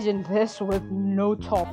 imagine this with no top.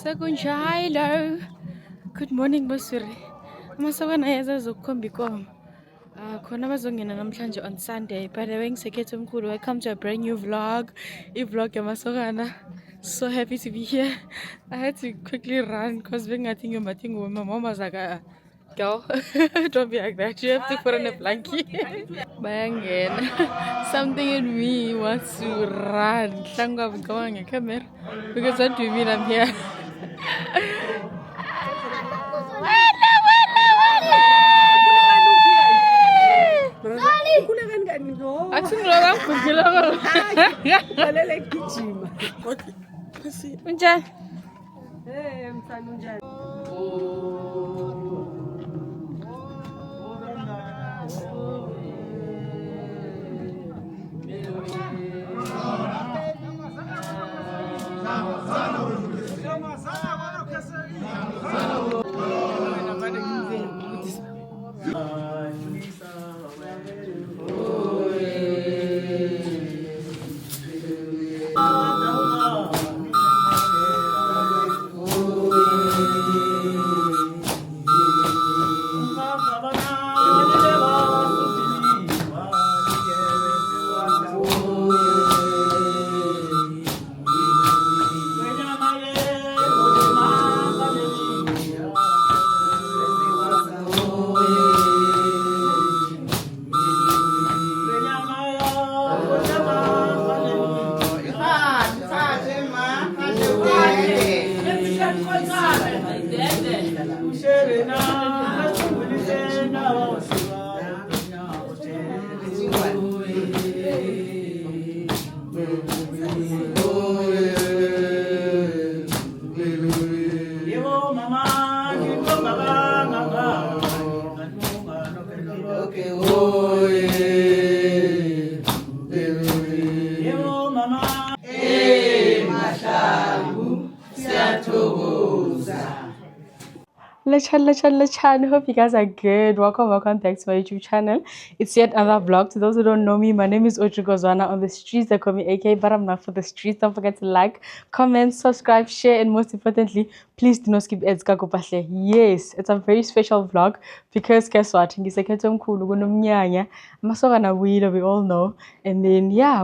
Sekunjalo. Good morning Basuri. Amasokana ayazazokukhomba ikomo. Khona bazongena namhlanje on Sunday. By the way, ngisekhethe omkhulu. Welcome to a brand new vlog. I-vlog yamasokana. So happy to be here. I had to quickly run because bengathi ngiyombatha ingubo. My mom was like, girl, don't be like that. You have to put on a blanket. Bayangena. Something in me wants to run. Hlangwa going on camera. Because what do you mean I'm here? Mama. Lechan. Hope you guys are good. Welcome back to my YouTube channel. It's yet another vlog. To those who don't know me, my name is Ochi Gozwana. On the streets, they call me AK, but I'm not for the streets. Don't forget to like, comment, subscribe, share, and most importantly, please do not skip ads. Yes, it's a very special vlog because guess what? We all know. And then, yeah,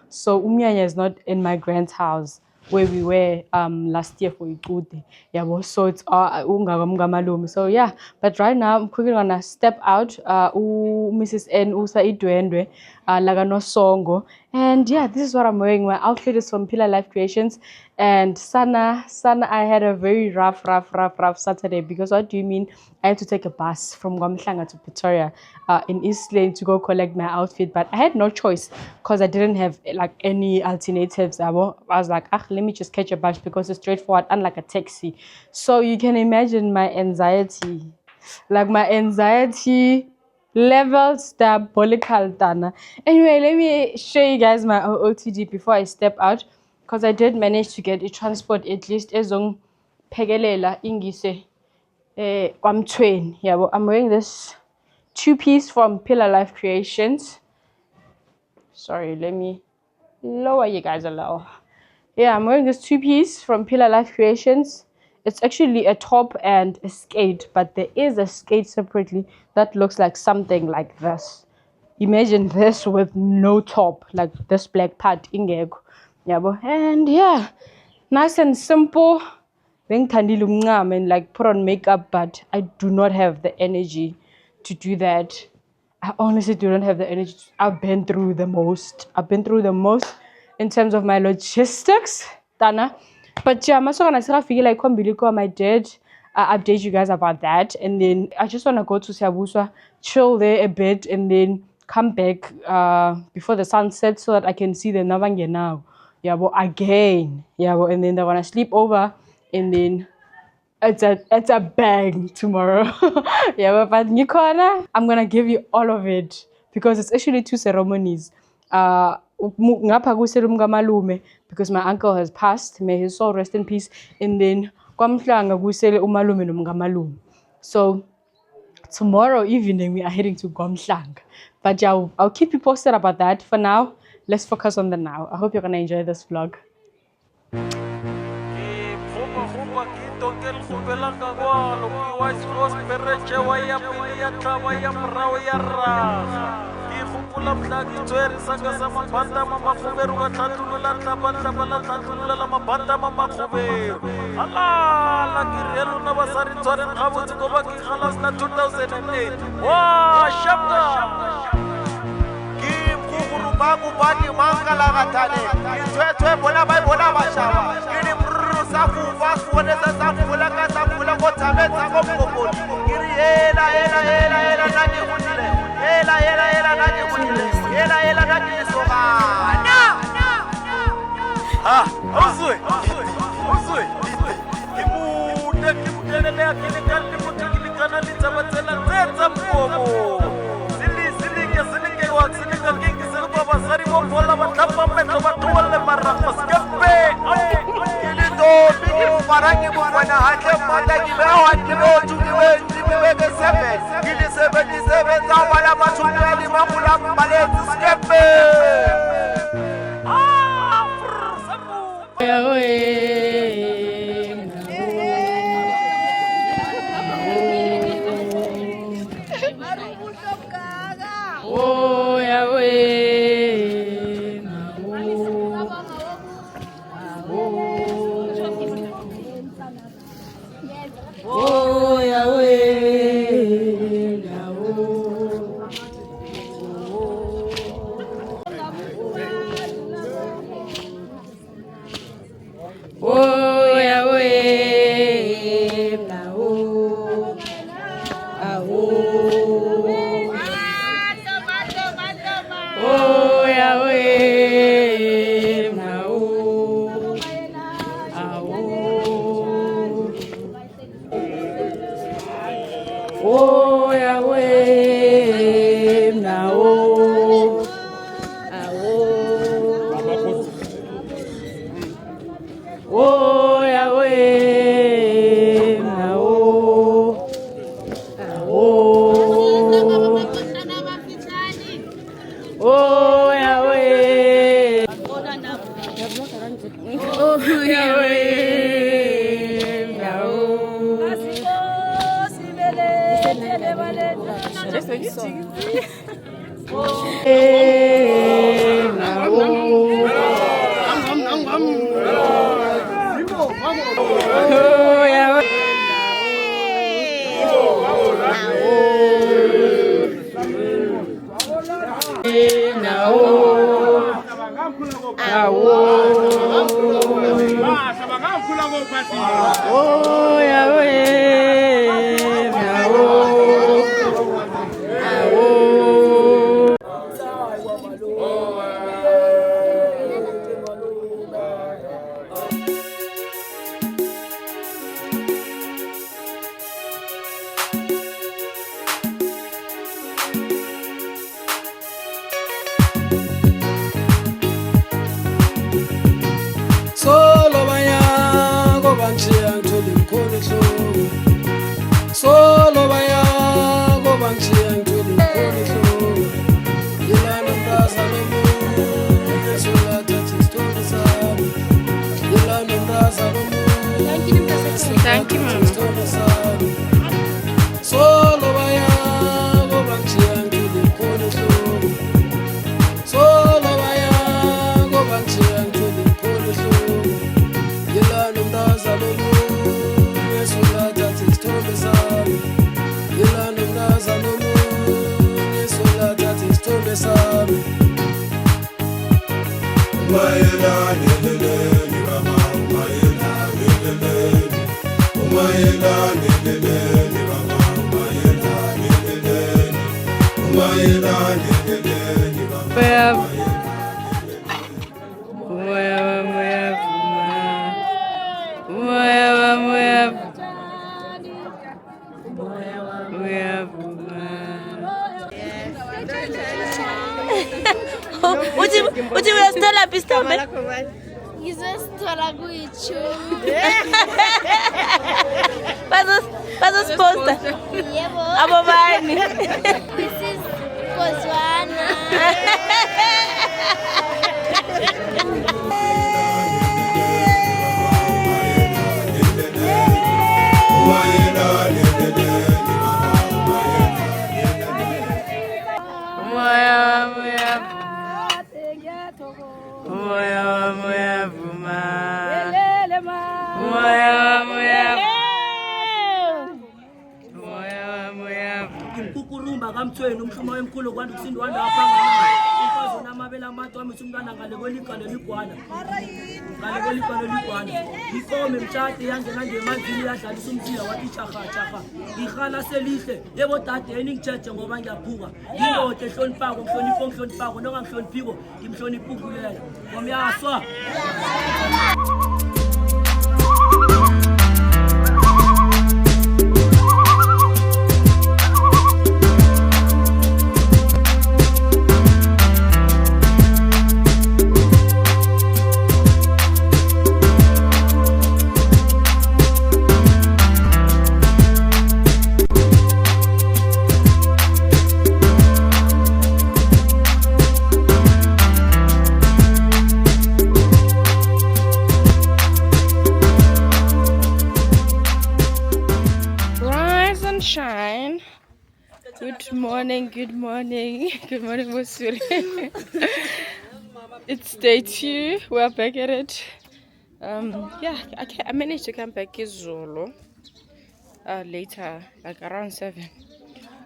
so umnyanya is not in my grand's house where we were last year for Ikude. Yeah, well, so it's so yeah, but right now I'm quickly gonna step out Mrs. N usa idwendwe lagano songo, and yeah, this is what I'm wearing. My outfit is from Pillar Life Creations, and Sana I had a very rough Saturday. Because what do you mean? I had to take a bus from Gwamhlanga to Pretoria in East Lane to go collect my outfit, but I had no choice because I didn't have like any alternatives. I was like, let me just catch a bus because it's straightforward, unlike a taxi. So you can imagine my anxiety, levels diabolical, Dana. Anyway, let me show you guys my OOTD before I step out, because I did manage to get a transport at least ezong pegelela ingise kwamthweni. Yeah, well, I'm wearing this two-piece from Pillar Life Creations. Sorry, let me lower you guys a little. Yeah, I'm wearing this two-piece from Pillar Life Creations. It's actually a top and a skate, but there is a skate separately that looks like something like this. Imagine this with no top, like this black part ingeko. Yeah, and yeah, nice and simple. And like put on makeup, but I do not have the energy to do that. I honestly do not have the energy. I've been through the most in terms of my logistics, Dana. But yeah, I feel like I did update you guys about that, and then I just want to go to Siabuswa, chill there a bit, and then come back before the sun sets so that I can see the Navange now. Yeah, but again, yeah, but and then I want to sleep over, and then it's a bang tomorrow. Yeah, but Nikona, I'm gonna give you all of it because it's actually two ceremonies. Because my uncle has passed, may his soul rest in peace. And then so tomorrow evening we are heading to Gwamhlanga. But yeah, I'll keep you posted about that. For now, let's focus on the now. I hope you're gonna enjoy this vlog. Oh Yahweh. Oh Yahweh. Solo vaya go banchia ntuli mkhulu hlobo Solo vaya go banchia ntuli mkhulu hlobo Yilana mraza nomu Yesula tathi story sami Yilana mraza nomu Thank you, Mama. Solo vaya go banchia ntuli mkhulu hlobo Solo vaya go banchia ntuli mkhulu hlobo Yilana mraza nomu Yesula tathi story sami Yilana mraza nomu Yesula tathi story sami Umayelani leleni baba umayelani leleni Umayelani leleni baba umayelani leleni Umayelani leleni baba Uthi uyasithola phi isithombe? Ngizosithola kuyichumi. Bazosiposta Yebo. abobani? This is Kozwana. Imkukurumba kamthweni umhlumo wemkhulu kwanti kusindwa lapha ngala umfazi namabela amathi wami umntwana ngale kweligalo ligwana ngale kweligalo ligwana ikome mtshati yangena nje emanzini yadlalisa umthila wathi chaha chaha ihala selihle yebo dade eningitsheje ngoba ngiyaphuka nginote ehlonipako ngihlonipako nongangihloniphiko ngimhloniphukulela ngomyaswa Shine. Good morning, good morning, good morning, Mosuri. It's day 2. We're back at it. Yeah, I managed to come back in Zulu later, like around 7.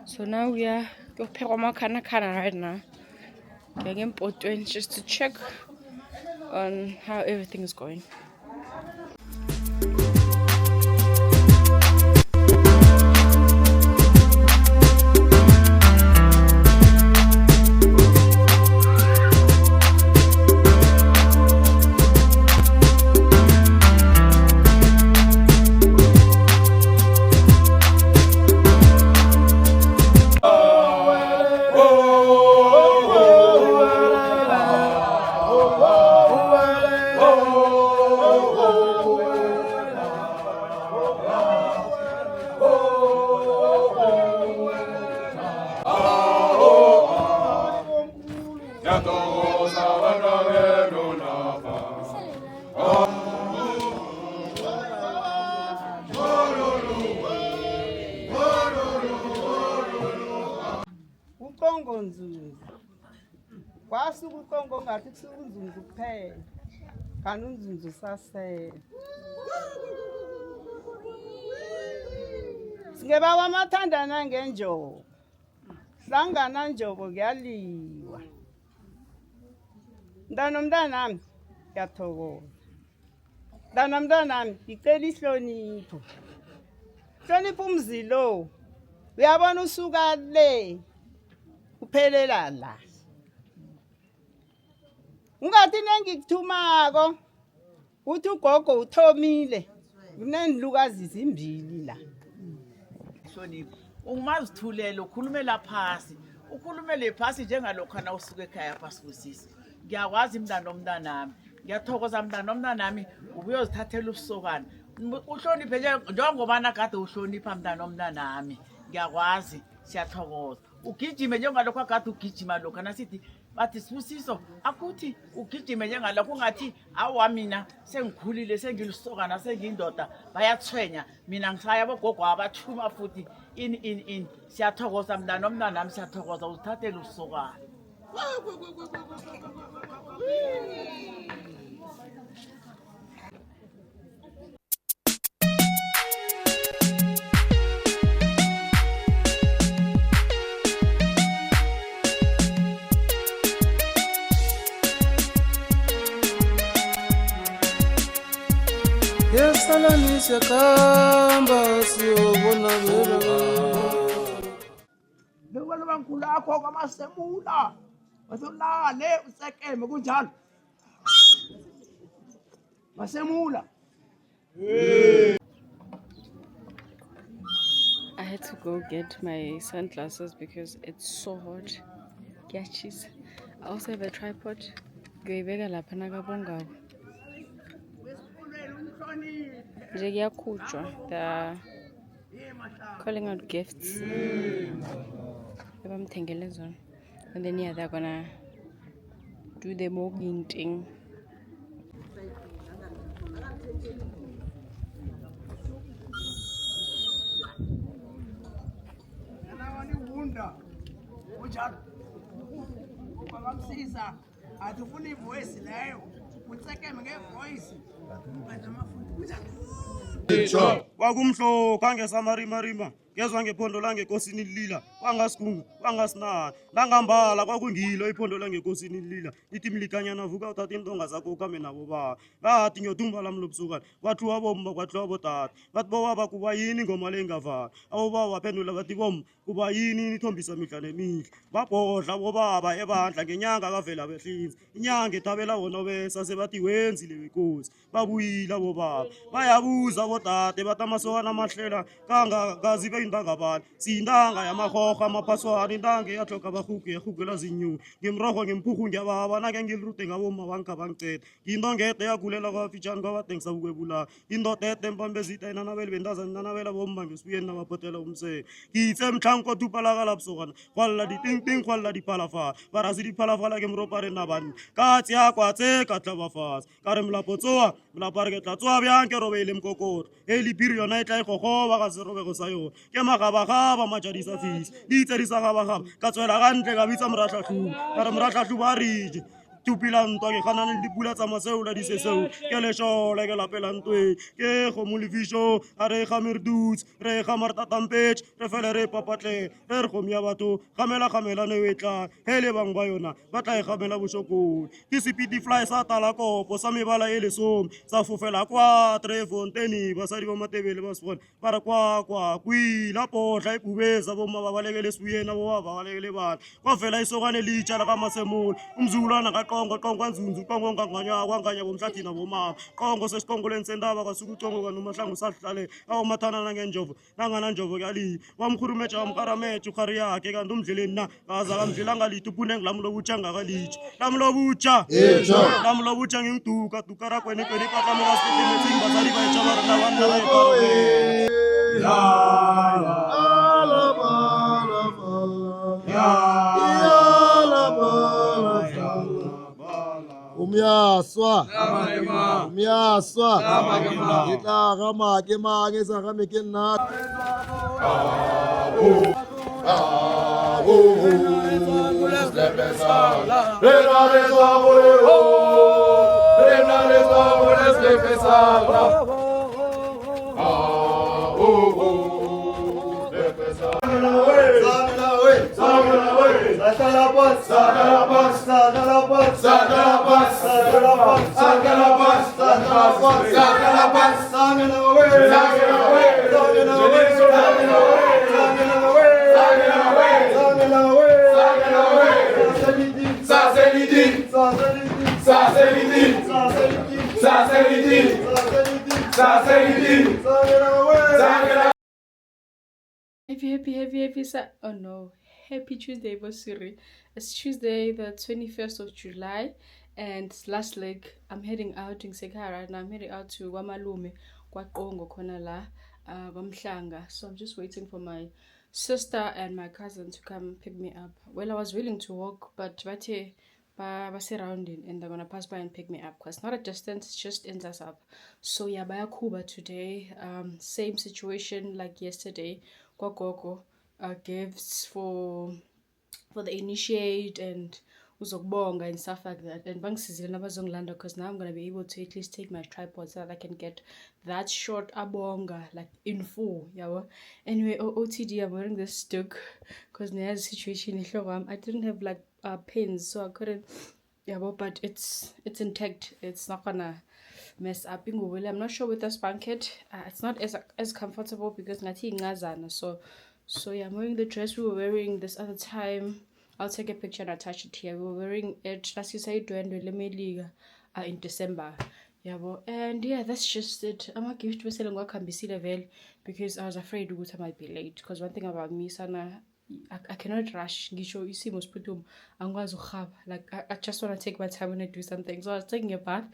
So now we are going right now. Getting important just to check on how everything is going. yathokoza abantwabenu lapha. uqongo nzunzu kwasuka uqongo ngathi kusuka unzunzu kuphela kanti unzunzu sasele singeba kwamathandana ngenjobo hlangana njobo kuyaliwa mntanami ngiyathokoza mntanami ngicela ihlonipho hlonipha umzilo uyabona usuka le uphelela la ungathi nengikuthumako uthi ugogo uthomile kunenlukazi zimbili la hlonipho ungumazithulele ukhulumela phasi ukhulumele phasi njengalokho na usuke ekhaya phasi kusisi ngiyakwazi mntanami ngiyathokoza mntanami ubuyozithathela usokana uhloniphe njengoba nakade uhlonipha mntanami ngiyakwazi siyathokoza ugijime njengalokho akade ugijima lokho nasithi bathi Sibusiso akuthi ugijime njengalokho ungathi awa mina sengikhulile sengilisokana sengiyindoda bayathwenya mina ngisaya bogogo abathuma futhi in siyathokoza mntanami siyathokoza uzithathele usokana. Yesalani siyakamba siyobona vela. Lokho bankulu akho kwamasemula basolale usekeme kunjalo masemula. I had to go get my sunglasses because it's so hot. Catches. I also have a tripod. Ngiyoyibeka lapha nakabongako. Nje kuyakhutshwa. They're calling out gifts. Abamthengele zona. And then yeah, they're gonna do the mogging thing. Kunjalo bakamsiza athi ufuna ivoice leyo utsekeme ngevoice wakumhlo kange samarimarima ngezwa ngephondo langekosini lila wangasigungu wangasinani langambala kwakungilo iphondo langekosini lila ithi mlikanyana vuka uthatha intonga zakho ukame nabo ba ngathi ngiyothumba lami lobusukana kwathiwa bomma kwathiwa botata bathi bobaba kuba yini ingoma le ingavali abobaba baphendula bathi bomma kuba yini nithombisa mihla nemihla babhodla bobaba ebandla ngenyanga kavela behlinza inyanga ethabela bona besa sebathi wenzile wenkosi babuyile bobaba bayabuza bodade bathi amasokana amahlela kangakazibe intangabani siyintanga yamahoho amaphaswana intanga eyahloka abahugu yahugela zinyu ngimroho ngimphurhu ngiyababa nake ngilirude ngaboma bangiceda into ngede yagulela kwafitshani kwabadengisa ukwebula indoda ede mpambe zita inanabeli bentazana inanabela bomba ngesibuyeni nabaphotela umsele ngitse mhlanko thupalakala busokana kwalla ditingting kwalla diphalafala barasi diphalafala ke mropare nabani katsi yakwatse katla bafasi kare mlapotsoa mlapare ke tlatsoa bjang ke robele mkokoto elipiri yona e tla igogoba ka serobego sa yona ke magabagaba majadisa fisi di itse di sa gabagaba ka tswela gantle ka bitsa moratlhatlhuba kare moratlhatlhuba a rije tupila ntwa ke gana le dipula tsa maseola di seseo ke lešole ke lapela ntwe ke kgomo lefišo a re ga merduts re ga martatampetše re fele re papatle re re kgomo ya batho gamela-gamelane o e tla hele bang ba yona ba tla e gamela bošokong ke sepiti fly sa talakopo sa mebala e lesome sa fofela kwa trefonteni basadi ba matebele ba sepone ba re kwa kwila potla e pubesa bomma ba balekele sebuyena boba ba balekele bana kwa fela isokane le itšala ka masemola umzulwana ka qongo nzunzu qongo kwanganya bomhlathina bomama qongo sesiqongolweni sentaba kwasuka uqongo kanomahlangu sahlale awumathanana ngenjovo nangananjovo kuyaliwa wamkhurumetsha wamkarametha ukhari yakhe kanti umdleleni na kaza kamdlelanga lithi uphunenge lami lobutsha ngakalitshi lami lobutsha ngingiduka dukarakwenikweni ipatlamekasitetemetsing basadi baetshabarena banna baekare Ya umyaswa umyaswa ke tla ga make make sa ga me ke nna Oh no, happy Tuesday, Bosiri. It's Tuesday, the 21st of July, and last leg. I'm heading out in Sekara, and I'm heading out to Wamalume, Kwakongo Konala, Wamhlanga. So I'm just waiting for my sister and my cousin to come pick me up. Well, I was willing to walk, but Bate surrounding, and they're gonna pass by and pick me up because not a distance, just ends us up. So yeah, by Kuba today, same situation like yesterday. Kwakoko, gifts for the initiate and uzokubonga and stuff like that. And bangisizile nabazongilanda because now I'm gonna be able to at least take my tripod so that I can get that short abonga like in full. Yeah. Anyway, OTD, I'm wearing this stick because now the situation I didn't have like pins, so I couldn't. Yeah, but it's intact. It's not gonna mess up. I'm not sure with this blanket. It's not as comfortable because so yeah, I'm wearing the dress we were wearing this other time. I'll take a picture and attach it here. We were wearing it last you say in December. Yeah, well, and yeah, that's just it. I'm not gift because I was afraid I might be late. Because one thing about me, Sana, I cannot rush. You see, most people, like I just want to take my time when I do something. So I was taking a bath.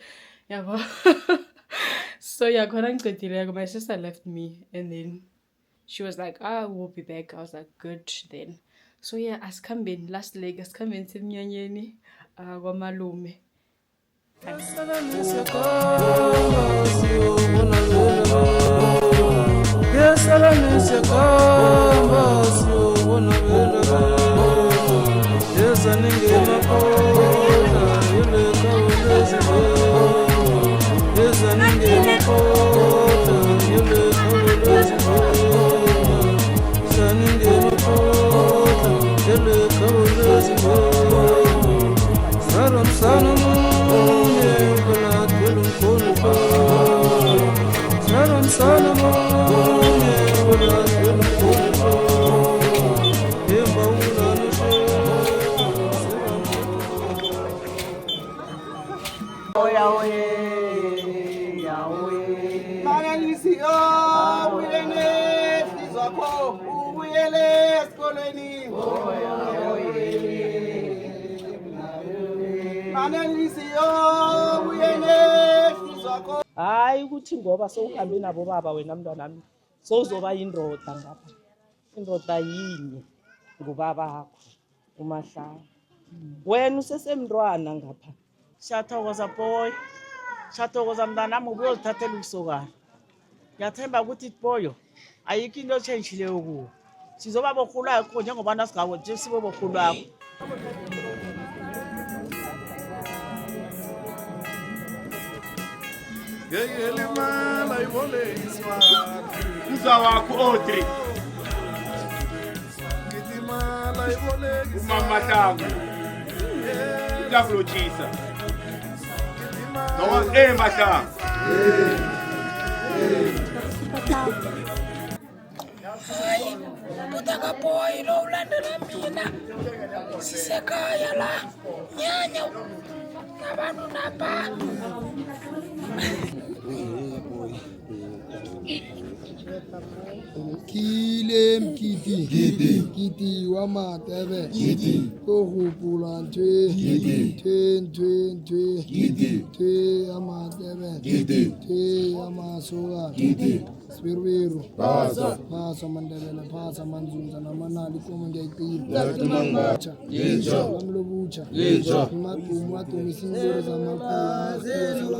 Yeah, well. So yeah, my sister left me, and then she was like, we'll be back. I was like, good then. So yeah, as come in last leg, as come in Mnyanyeni, Wamalume. Hayi ukuthi ngoba sowuhambe nabo baba wena mntwanami sowuzoba indoda ngapha. Indoda yinye ngubaba wakho uMahlala. Wena usesemntwana ngapha. Siyathokoza boy. Siyathokoza mntanami ubuyozithathela ukusokana. Ngiyathemba ukuthi boyo ayikho into echangeyileyo kuwo. Sizoba bokhulakho njengoba nasigabo nje sibe bokhulakho. Mza wakho Audrey Umama Hlangu Ngiyavulotshisa Nowa Mahlangu Utaka boy lo ulandela mina sisekhaya la nyanya nabantu napa Kile mkiti wa matebe ko hupula twe ama tebe twe ama soga Swiru. Phasa Mandela, phasa Manzunza, Namanali, Komangaki, Lijo, Lamlobucha, Lijo, Matu, Missing Words, Amaku,